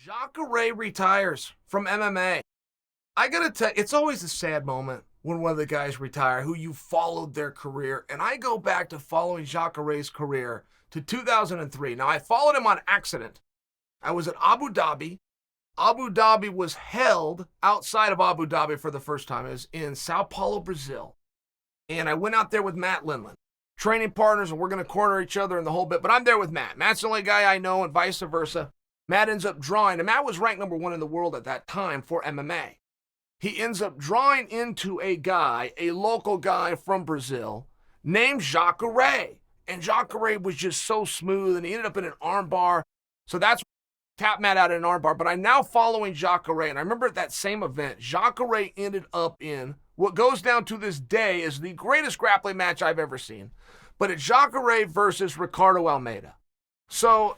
Jacare retires from MMA. I gotta tell you, it's always a sad moment when one of the guys retire who you followed their career. And I go back to following Jacare's career to 2003. Now, I followed him on accident. I was at Abu Dhabi. Abu Dhabi was held outside of Abu Dhabi for the first time. It was in Sao Paulo, Brazil. And I went out there with Matt Lindland, training partners, and we're going to corner each other in the whole bit. But I'm there with Matt. Matt's the only guy I know, and vice versa. Matt ends up drawing, and Matt was ranked number 1 in the world at that time for MMA. He ends up drawing into a guy, a local guy from Brazil, named Jacare. And Jacare was just so smooth, and he ended up in an armbar. So that's tap Matt out in an armbar. But I'm now following Jacare, and I remember at that same event, Jacare ended up in what goes down to this day as the greatest grappling match I've ever seen. But it's Jacare versus Ricardo Almeida. So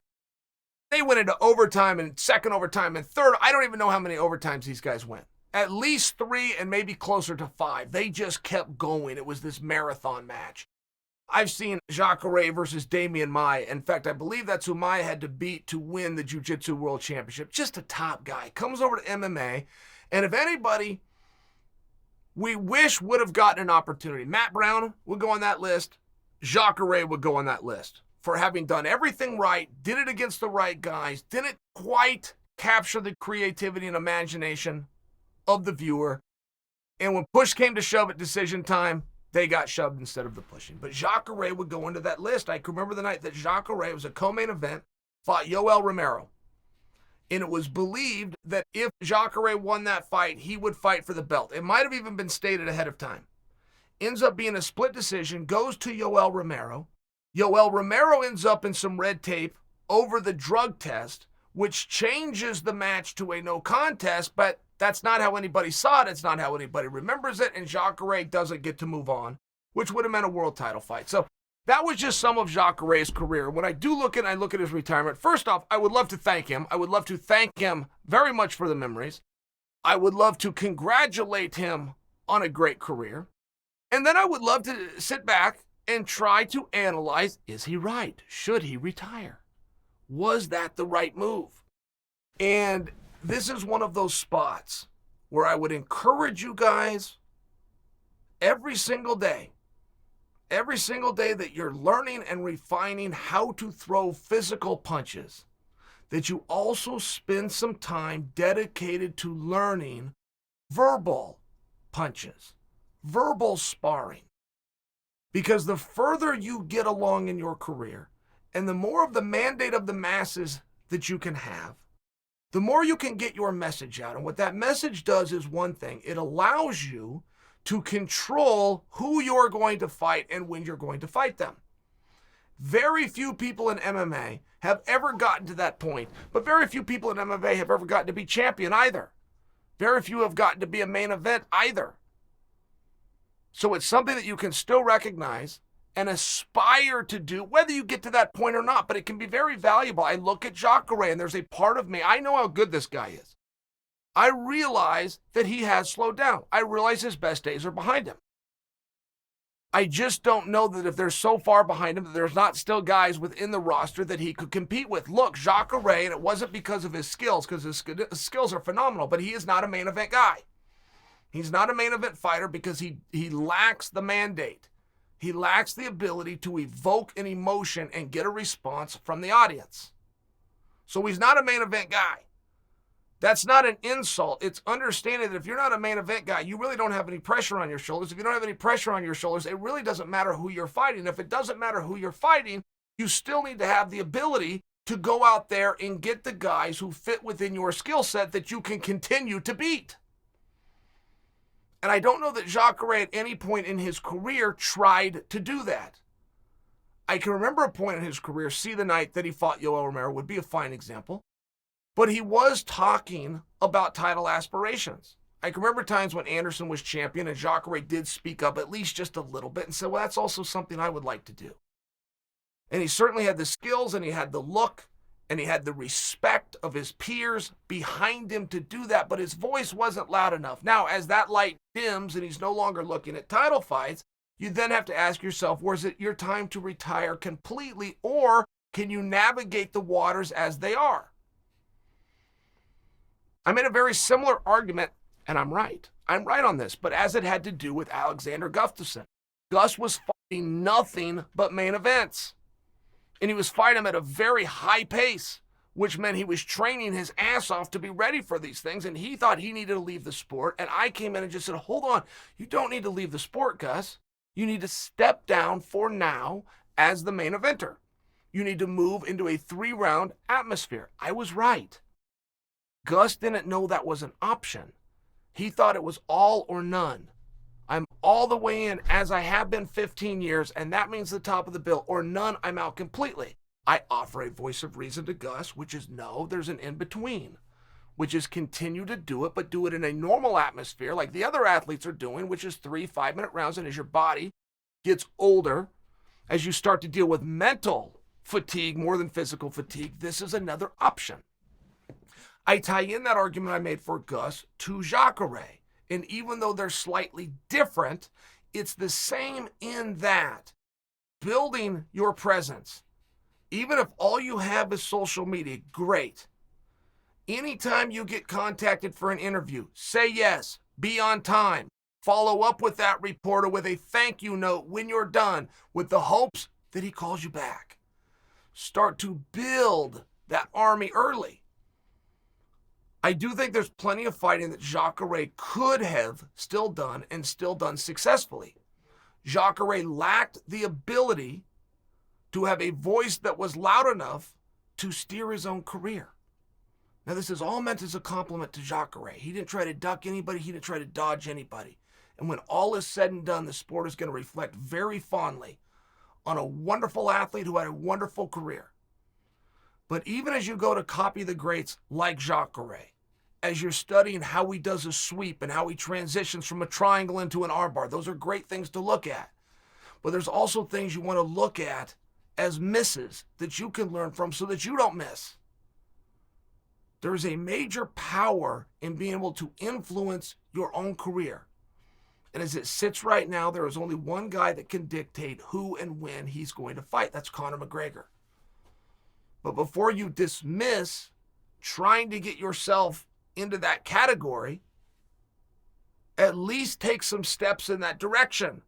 they went into overtime and second overtime and third. I don't even know how many overtimes these guys went. At least 3 and maybe closer to 5. They just kept going. It was this marathon match. I've seen Jacare versus Damian Maia. In fact, I believe that's who Maia had to beat to win the Jiu-Jitsu World Championship. Just a top guy. Comes over to MMA. And if anybody we wish would have gotten an opportunity, Matt Brown would go on that list. Jacare would go on that list for having done everything right, did it against the right guys, didn't quite capture the creativity and imagination of the viewer. And when push came to shove at decision time, they got shoved instead of the pushing. But Jacare would go into that list. I can remember the night that Jacare, was a co-main event, fought Yoel Romero. And it was believed that if Jacare won that fight, he would fight for the belt. It might have even been stated ahead of time. Ends up being a split decision, goes to Yoel Romero. Yoel Romero ends up in some red tape over the drug test, which changes the match to a no contest, but that's not how anybody saw it. It's not how anybody remembers it, and Jacare doesn't get to move on, which would have meant a world title fight. So that was just some of Jacare's career. When I do look at his retirement, first off, I would love to thank him. I would love to thank him very much for the memories. I would love to congratulate him on a great career. And then I would love to sit back and try to analyze, is he right? Should he retire? Was that the right move? And this is one of those spots where I would encourage you guys every single day that you're learning and refining how to throw physical punches, that you also spend some time dedicated to learning verbal punches, verbal sparring. Because the further you get along in your career and the more of the mandate of the masses that you can have, the more you can get your message out. And what that message does is one thing. It allows you to control who you're going to fight and when you're going to fight them. Very few people in MMA have ever gotten to that point, but very few people in MMA have ever gotten to be champion either. Very few have gotten to be a main event either. So it's something that you can still recognize and aspire to do, whether you get to that point or not, but it can be very valuable. I look at Jacare, and there's a part of me, I know how good this guy is. I realize that he has slowed down. I realize his best days are behind him. I just don't know that if they're so far behind him that there's not still guys within the roster that he could compete with. Look, Jacare, and it wasn't because of his skills, because his skills are phenomenal, but he is not a main event guy. He's not a main event fighter because he lacks the mandate. He lacks the ability to evoke an emotion and get a response from the audience. So he's not a main event guy. That's not an insult. It's understanding that if you're not a main event guy, you really don't have any pressure on your shoulders. If you don't have any pressure on your shoulders, it really doesn't matter who you're fighting. If it doesn't matter who you're fighting, you still need to have the ability to go out there and get the guys who fit within your skill set that you can continue to beat. And I don't know that Jacare at any point in his career tried to do that. I can remember a point in his career, see the night that he fought Yoel Romero would be a fine example, but he was talking about title aspirations. I can remember times when Anderson was champion and Jacare did speak up at least just a little bit and said, well, that's also something I would like to do. And he certainly had the skills and he had the look and he had the respect of his peers behind him to do that, but his voice wasn't loud enough. Now, as that light dims and he's no longer looking at title fights, you then have to ask yourself, was it your time to retire completely, or can you navigate the waters as they are? I made a very similar argument, and I'm right. I'm right on this, but as it had to do with Alexander Gustafsson. Gus was fighting nothing but main events, and he was fighting them at a very high pace, which meant he was training his ass off to be ready for these things, and he thought he needed to leave the sport, and I came in and just said, hold on, you don't need to leave the sport, Gus. You need to step down for now as the main eventer. You need to move into a 3-round atmosphere. I was right. Gus didn't know that was an option. He thought it was all or none. I'm all the way in as I have been 15 years, and that means the top of the bill, or none, I'm out completely. I offer a voice of reason to Gus, which is no, there's an in-between, which is continue to do it, but do it in a normal atmosphere like the other athletes are doing, which is 3 5-minute rounds. And as your body gets older, as you start to deal with mental fatigue more than physical fatigue, this is another option. I tie in that argument I made for Gus to Jacare. And even though they're slightly different, it's the same in that building your presence. Even if all you have is social media, great. Anytime you get contacted for an interview, say yes, be on time. Follow up with that reporter with a thank you note when you're done, with the hopes that he calls you back. Start to build that army early. I do think there's plenty of fighting that Jacare could have still done and still done successfully. Jacare lacked the ability to have a voice that was loud enough to steer his own career. Now, this is all meant as a compliment to Jacare. He didn't try to duck anybody. He didn't try to dodge anybody. And when all is said and done, the sport is going to reflect very fondly on a wonderful athlete who had a wonderful career. But even as you go to copy the greats like Jacare, as you're studying how he does a sweep and how he transitions from a triangle into an armbar, those are great things to look at. But there's also things you want to look at as misses that you can learn from so that you don't miss. There's a major power in being able to influence your own career. And as it sits right now, there is only one guy that can dictate who and when he's going to fight. That's Conor McGregor. But before you dismiss trying to get yourself into that category, at least take some steps in that direction.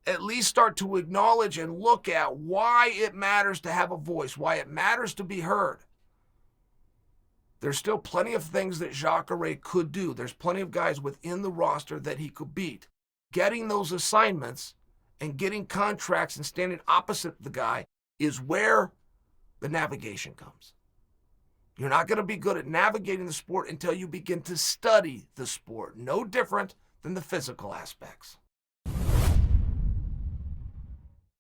At least start to acknowledge and look at why it matters to have a voice, why it matters to be heard. There's still plenty of things that Jacare could do. There's plenty of guys within the roster that he could beat. Getting those assignments and getting contracts and standing opposite the guy is where the navigation comes. You're not going to be good at navigating the sport until you begin to study the sport. No different than the physical aspects.